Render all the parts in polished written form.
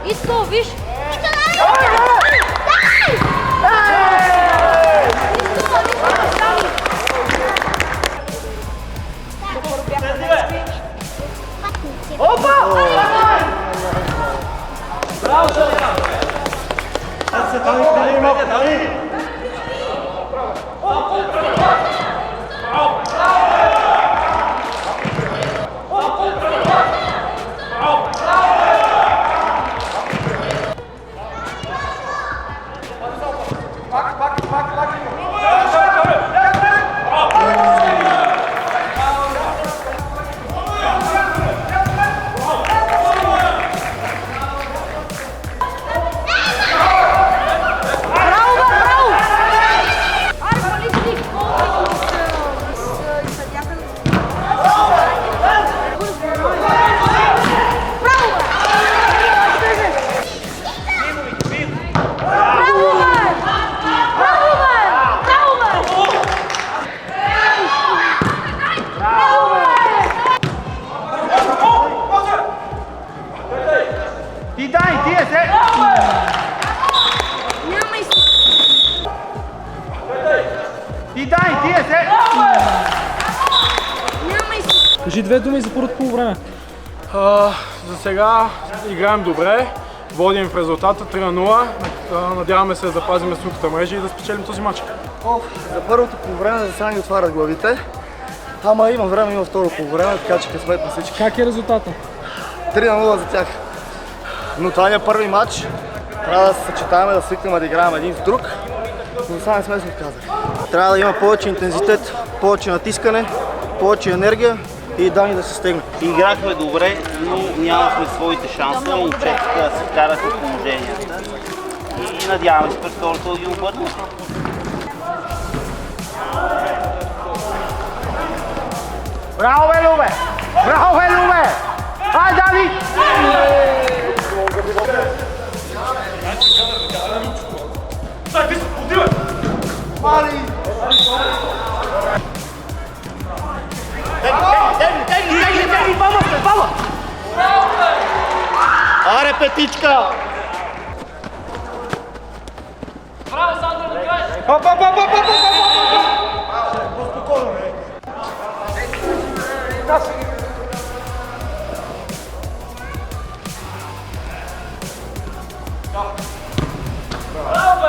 Ицко, виж! Опа! Браво, Шалина! Дани! Кажи две думи за първото полувреме. За сега играем добре, водим в резултата 3-0. Надяваме се да запазим сухата мрежа и да спечелим този матч. За първото полувреме за сега ни отварят главите. Ама има време, има второ полувреме, така че късмет на всички. Как е резултата? 3-0 за тях. Но това ни е първи матч. Трябва да се съчетаваме, да свикнем да играем един с друг. Но сега не сме се отказали. Трябва да има повече интензитет, повече натискане, повече енергия и Дани да се стегне. Играхме добре, но нямахме своите шансове. Момчетата да се вкараха в положенията. И надяваме се през второто да ги обърнем. Браво, бе, Любе! Браво, бе, Любе! Ай, Дани! Тегни, баба! Аре, петичка! Браво, Сандро, до край! Браво, бе!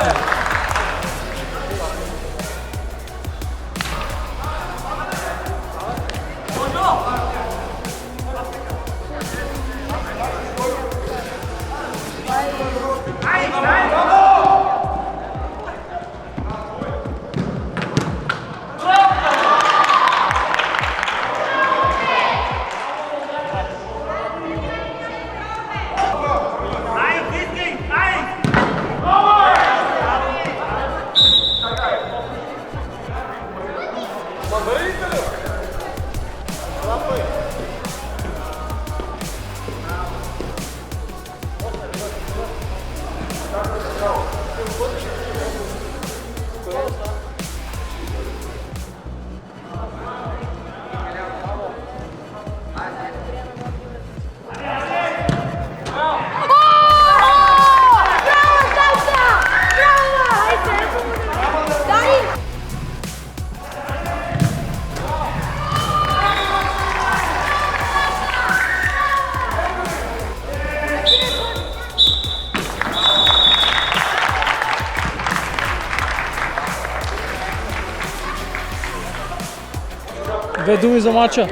Две думи за матча.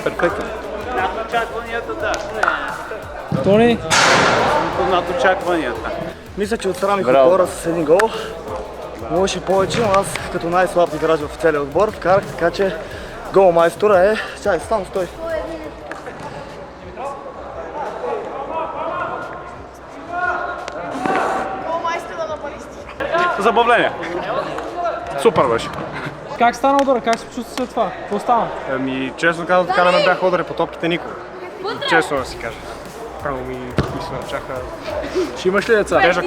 Перфектно. Над очакванията, да. Тони? Над очакванията. Мисля, че отстраних отбора с един гол. Можеше повече, но аз като най-слаб играч в целия отбор вкарах, така че гол майстора е... Чай, само стой. Забавление. Супер беше. Как стана удара? Как се почувства след това? Какво стана? Ами, честно казвам, така не ме бяха удари по топките никога. Честно да си кажа. Право ми се начаха. Ще имаш ли деца? Тежък,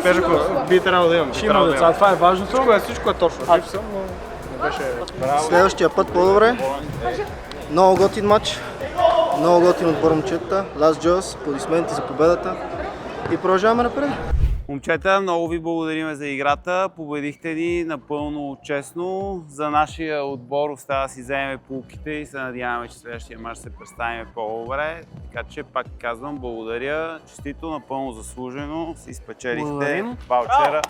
би трябвало да имам. Ще има деца, това е важното. Всичко е точно. Жив съм, но не беше... Следващия път по-добре. Много готин матч. Много готин отбор момчета. Лас Джос, аплодисменти за победата. и продължаваме напред. Момчета, много ви благодарим за играта. Победихте ни напълно честно. За нашия отбор остава да си вземем полуките и се надяваме, че следващия мач ще се представим по-добре. Така че пак казвам благодаря. Честито, напълно заслужено. Си спечелихте ваучера.